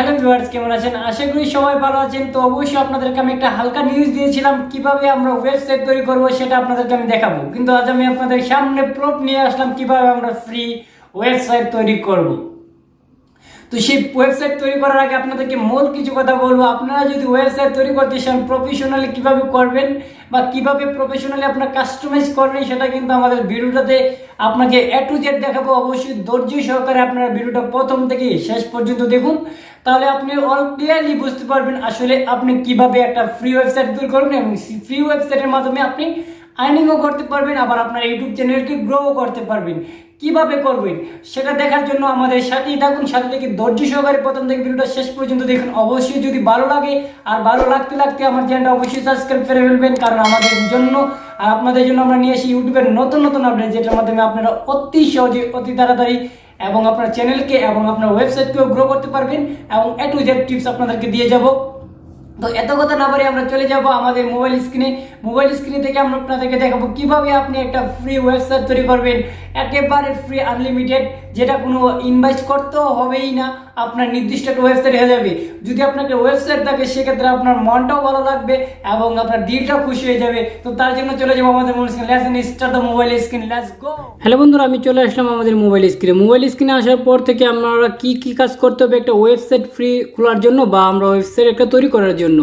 Hello viewers, কেমন আছেন? আশা করি সবাই ভালো আছেন। তো অবশ্যই আপনাদেরকে আমি একটা হালকা নিউজ দিয়েছিলাম কিভাবে আমরা ওয়েবসাইট তৈরি করব, সেটা আপনাদেরকে আমি দেখাবো। কিন্তু আজ আমি আপনাদের সামনে প্রুফ নিয়ে আসলাম কিভাবে আমরা ফ্রি ওয়েবসাইট তৈরি করব। তো সেই ওয়েবসাইট তৈরি করার আগে আপনাদেরকে মূল কিছু কথা বলবো। আপনারা যদি ওয়েবসাইট তৈরি করতে চান প্রফেশনালি কিভাবে করবেন বা কিভাবে প্রফেশনালি আপনার কাস্টমাইজ করবেন, সেটা কিন্তু আমাদের ভিডিওটাতে আপনাকে এ টু জেড দেখাবো। অবশ্যই ধৈর্য সহকারে আপনারা ভিডিওটা প্রথম থেকে শেষ পর্যন্ত দেখুন, তাহলে আপনি অল ক্লিয়ারলি বুঝতে পারবেন আসলে আপনি কিভাবে একটা ফ্রি ওয়েবসাইট তৈরি করবেন এবং ফ্রি ওয়েবসাইটের মাধ্যমে আপনি আর্নিংও করতে পারবেন, আবার আপনার ইউটিউব চ্যানেলকে গ্রোও করতে পারবেন। কিভাবে করবেন সেটা দেখার জন্য আমাদের সাথেই থাকুন, সাথে থেকে ধৈর্য সহকারে প্রথম থেকে ভিডিওটা শেষ পর্যন্ত দেখুন। অবশ্যই যদি ভালো লাগে, আর ভালো লাগতে লাগতে আমার চ্যানেলটা অবশ্যই সাবস্ক্রাইব করে ফেলবেন, কারণ আমাদের জন্য আর আপনাদের জন্য আমরা নিয়ে আসি ইউটিউবের নতুন নতুন আপডেট, যেটার মাধ্যমে আপনারা অতি সহজে অতি তাড়াতাড়ি এবং আপনার চ্যানেলকে এবং আপনার ওয়েবসাইটকেও গ্রো করতে পারবেন এবং এ টু জেড টিপস আপনাদেরকে দিয়ে যাব। তো এত কথা না বলে আমরা চলে যাব আমাদের মোবাইল স্ক্রিনে থেকে আমরা আপনাদেরকে দেখাবো কিভাবে আপনি একটা ফ্রি ওয়েবসাইট তৈরি করবেন, একেবারে ফ্রি আনলিমিটেড, যেটা কোনো ইনভেস্ট করতেও হবেই না, আপনার নির্দিষ্ট একটা ওয়েবসাইট হয়ে যাবে। যদি আপনাকে ওয়েবসাইট থাকে সেক্ষেত্রে আপনার মনটাও ভালো লাগবে এবং আপনার দিলটাও খুশি হয়ে যাবে। তো তার জন্য চলে যাবো আমাদের mobile screen. Let's start the mobile screen, let's go. Hello বন্ধুরা, আমি চলে আসলাম আমাদের মোবাইল স্ক্রিনে আসার পর থেকে আমরা কি কাজ করতে হবে একটা ওয়েবসাইট ফ্রি খোলার জন্য বা আমরা ওয়েবসাইট একটা তৈরি করার জন্য।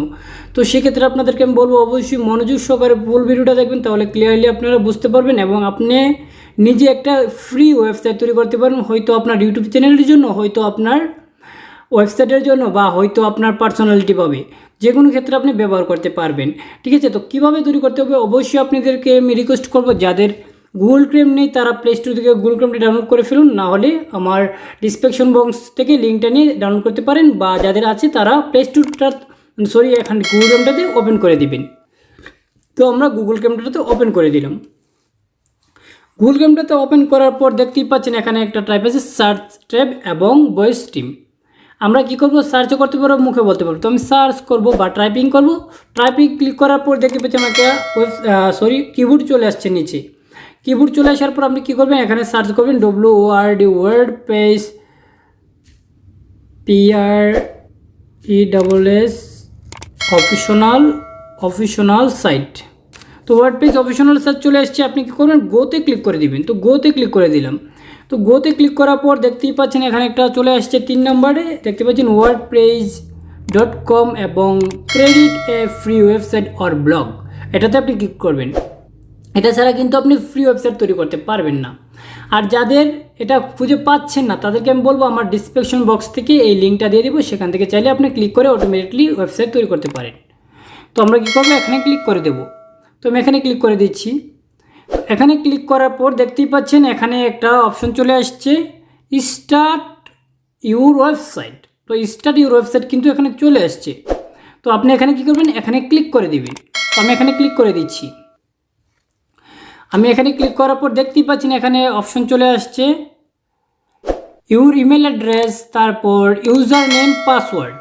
তো সেক্ষেত্রে আপনাদেরকে আমি বলবো অবশ্যই মনোযোগ সহকারে ফুল ভিডিওটা দেখবেন, তাহলে ক্লিয়ারলি আপনারা বুঝতে পারবেন এবং আপনি নিজে একটা ফ্রি ওয়েবসাইট তৈরি করতে পারবেন, হয়তো আপনার ইউটিউব চ্যানেলের জন্য, হয়তো আপনার ওয়েবসাইটের জন্য, বা হয়তো আপনার পার্সোনালিটি পাবে, যে কোনো ক্ষেত্রে আপনি ব্যবহার করতে পারবেন। ঠিক আছে, তো কীভাবে তৈরি করতে হবে অবশ্যই আপনাদেরকে আমি রিকোয়েস্ট করবো, যাদের গুগল ক্রোম নেই তারা প্লে স্টোর থেকে গুগল ক্রোমটা ডাউনলোড করে ফেলুন, না হলে আমার ডিসক্রিপশন বক্স থেকে লিঙ্কটা নিয়ে ডাউনলোড করতে পারেন, বা যাদের আছে তারা প্লে স্টোরটা এখানে গুগল ক্রোমটাতে ওপেন করে দিবেন। তো আমরা গুগল ক্রোমটাতে ওপেন করে দিলাম। গুগল ক্রোমটাতে ওপেন করার পর দেখতেই পাচ্ছেন এখানে একটা ট্যাব আছে, সার্চ ট্যাব এবং ভয়েস স্ট্রিম। আমরা কি করব, সার্চও করতে পারবো, মুখে বলতে পারবো। তো আমি সার্চ করব বা টাইপিং করব। টাইপিং ক্লিক করার পর দেখতে পাচ্ছি আমার একটা কিবোর্ড চলে আসছে নিচে। কিবোর্ড চলে আসার পর আপনি কী করবেন, এখানে সার্চ করবেন WORD ওয়ার্ডপ্রেস PRESS অফিশনাল সাইট। তো ওয়ার্ডপ্রেস অফিশনাল সাইট চলে আসছে। আপনি কী করবেন, গোতে ক্লিক করে দিবেন। তো গোতে ক্লিক করে দিলাম। তো গোতে ক্লিক করার পর দেখতেই পাচ্ছেন এখানে একটা চলে আসছে 3 নম্বরে, দেখতে পাচ্ছেন wordpress.com এবং credit A free website or blog, এটাতে আপনি ক্লিক করবেন। এটা ছাড়া কিন্তু আপনি ফ্রি ওয়েবসাইট তৈরি করতে পারবেন না। আর যাদের এটা খুঁজে পাচ্ছেন না তাদেরকে আমি বলবো আমার ডিসক্রিপশন বক্স থেকে এই লিঙ্কটা দিয়ে দেবো, সেখান থেকে চাইলে আপনি ক্লিক করে অটোমেটিকলি ওয়েবসাইট তৈরি করতে পারেন। তো আমরা কী করবো, এখানে ক্লিক করে দেবো। তো আমি এখানে ক্লিক করে দিচ্ছি। এখানে ক্লিক করার পর দেখতেই পাচ্ছেন এখানে একটা অপশন চলে আসছে, স্টার্ট ইউর ওয়েবসাইট। তো স্টার্ট ইউর ওয়েবসাইট কিন্তু এখানে চলে আসছে। তো আপনি এখানে কী করবেন, এখানে ক্লিক করে দিবেন। তো আমি এখানে ক্লিক করে দিচ্ছি। আমি এখানে ক্লিক করার পর দেখতেই পাচ্ছেন এখানে অপশন চলে আসছে ইউর ইমেল অ্যাড্রেস, তারপর ইউজার নেম, পাসওয়ার্ড।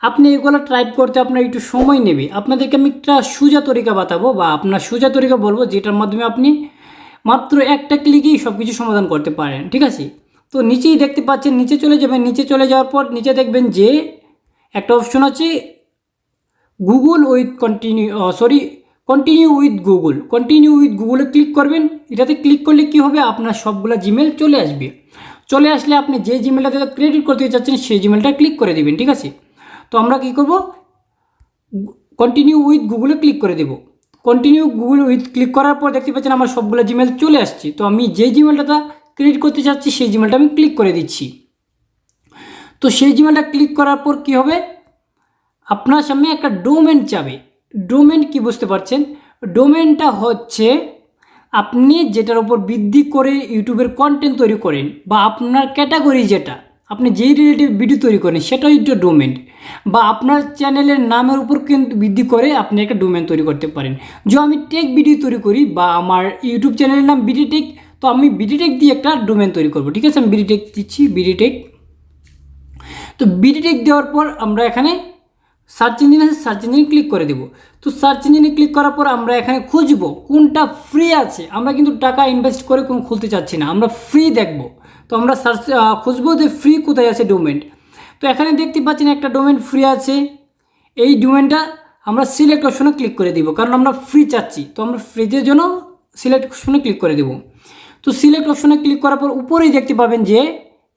আপনি এগুলো টাইপ করতে আপনার একটু সময় নেবে। আপনাদেরকে আমি একটা সোজা তরিকা বাতাবো বা আপনার সোজা তরিকা বলবো, যেটার মাধ্যমে আপনি মাত্র একটা ক্লিকেই সব কিছু সমাধান করতে পারেন। ঠিক আছে, তো নিচেই দেখতে পাচ্ছেন, নিচে চলে যাবেন। নিচে চলে যাওয়ার পর নিচে দেখবেন যে একটা অপশন আছে গুগল উইথ কন্টিনিউ উইথ গুগলে ক্লিক করবেন। এটাতে ক্লিক করলে কি হবে, আপনার সবগুলো জিমেল চলে আসবে। চলে আসলে আপনি যে জিমেলটাতে ক্রেডিট করতে চাচ্ছেন সেই জিমেলটা ক্লিক করে দেবেন। ঠিক আছে, তো আমরা কি করব, কন্টিনিউ উইথ গুগলে ক্লিক করে দেব। কন্টিনিউ গুগল উইথ ক্লিক করার পর দেখতে পাচ্ছেন আমার সবগুলো জিমেল চলে আসছে। তো আমি যে জিমেলটা ক্রেডিট করতে চাচ্ছি সেই জিমেলটা আমি ক্লিক করে দিচ্ছি। তো সেই জিমেলটা ক্লিক করার পর কি হবে, আপনার সামনে একটা ডোমেন চাবে। ডোমেন কি বুঝতে পারছেন, ডোমেনটা হচ্ছে আপনি যেটার উপর ভিত্তি করে ইউটিউবের কন্টেন্ট তৈরি করেন বা আপনার ক্যাটাগরি, যেটা আপনি যেই রিলেটিভ ভিডিও তৈরি করেন সেটাই একটা ডোমেন, বা আপনার চ্যানেলের নামের উপর কিন্তু ভিত্তি করে আপনি একটা ডোমেন তৈরি করতে পারেন। যে আমি টেক ভিডিও তৈরি করি বা আমার ইউটিউব চ্যানেলের নাম bdtech, তো আমি bdtech দিয়ে একটা ডোমেন তৈরি করব। ঠিক আছে, আমি bdtech দিচ্ছি, bdtech। তো bdtech দেওয়ার পর আমরা এখানে সার্চ ইঞ্জিন আছে, সার্চ ইঞ্জিনে ক্লিক করে দেবো। তো সার্চ ইঞ্জিনে ক্লিক করার পর আমরা এখানে খুঁজবো কোনটা ফ্রি আছে। আমরা কিন্তু টাকা ইনভেস্ট করে খুলতে চাচ্ছি না, আমরা ফ্রি দেখব। তো আমরা খুঁজবো যে ফ্রি কোথায় আছে ডোমেন। তো এখানে দেখতে পাচ্ছেন একটা ডোমেন ফ্রি আছে, এই ডোমেনটা আমরা সিলেক্ট অপশনে ক্লিক করে দিব, কারণ আমরা ফ্রি চাচ্ছি। তো আমরা ফ্রিজের জন্য সিলেক্ট অপশনে ক্লিক করে দেব। তো সিলেক্ট অপশনে ক্লিক করার পর উপরেই দেখতে পাবেন যে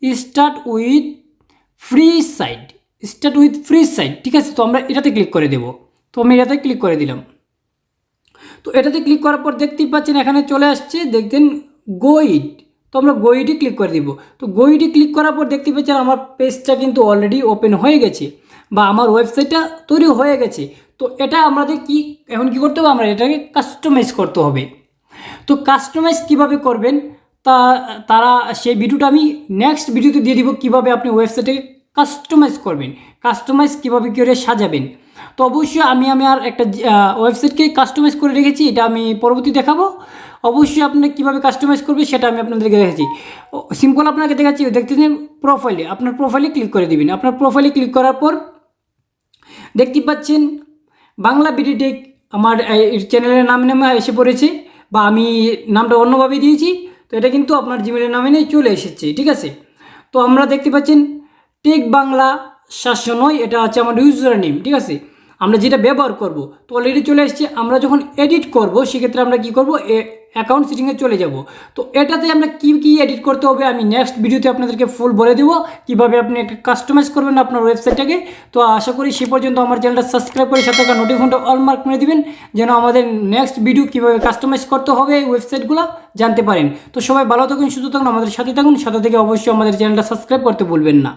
start with free site, start with free site, ঠিক আছে। তো আমরা এটাতে ক্লিক করে দেব। তো আমি এটাতে ক্লিক করে দিলাম। তো এটাতে ক্লিক করার পর দেখতেই পাচ্ছেন এখানে চলে আসছে, দেখতেন গোইড। তো আমরা গোইডে ক্লিক করে দিব। তো গোইডে ক্লিক করার পর দেখতে পাচ্ছেন আমার পেজটা কিন্তু অলরেডি ওপেন হয়ে গেছে, বা আমার ওয়েবসাইটটা তৈরি হয়ে গেছে। তো এটা আমাদের কি এখন কি করতে হবে, আমরা এটাকে কাস্টমাইজ করতে হবে। তো কাস্টমাইজ কিভাবে করবেন তারা সেই ভিডিওটা আমি নেক্সট ভিডিওতে দিয়ে দিব, কিভাবে আপনি ওয়েবসাইটে কাস্টমাইজ করবেন, কাস্টমাইজ কিভাবে করে সাজাবেন। তো অবশ্যই আমি আর একটা ওয়েবসাইটকে কাস্টমাইজ করে রেখেছি, এটা আমি পরবর্তী দেখাবো। অবশ্যই আপনি কীভাবে কাস্টমাইজ করবে সেটা আমি আপনাদেরকে দেখাচ্ছি। সিম্পল আপনাকে দেখাচ্ছি, দেখতেছেন প্রোফাইলে, আপনার প্রোফাইলে ক্লিক করে দিবেন। আপনার প্রোফাইলে ক্লিক করার পর দেখতে পাচ্ছেন বাংলা bdtech আমার চ্যানেলের নামে এসে পড়েছে, বা আমি নামটা অন্যভাবে দিয়েছি। তো এটা কিন্তু আপনার জিমেলের নামে নিয়ে চলে এসেছে, ঠিক আছে। তো আমরা দেখতে পাচ্ছেন টেক বাংলা 709, এটা হচ্ছে আমার ইউজার নেম, ঠিক আছে। আমরা যেটা ব্যবহার করব, তো অলরেডি চলে এসেছে। আমরা যখন এডিট করব সেক্ষেত্রে আমরা কি করব, অ্যাকাউন্ট সেটিংয়ে চলে যাব। তো এটাতে আমরা কি এডিট করতে হবে আমি নেক্সট ভিডিওতে আপনাদেরকে ফুল বলে দেবো, কিভাবে আপনি একটা কাস্টমাইজ করবেন আপনার ওয়েবসাইটটাকে। তো আশা করি সে পর্যন্ত আমার চ্যানেলটা সাবস্ক্রাইব করে সাথে থাকা নোটিফিকেশনটা অল মার্ক করে দিবেন, যেন আমাদের নেক্সট ভিডিও কীভাবে কাস্টমাইজ করতে হবে এই ওয়েবসাইটগুলো জানতে পারেন। তো সবাই ভালো থাকুন, সুস্থ থাকুন, আমাদের সাথে থাকুন, সাথে থেকে অবশ্যই আমাদের চ্যানেলটা সাবস্ক্রাইব করতে ভুলবেন না।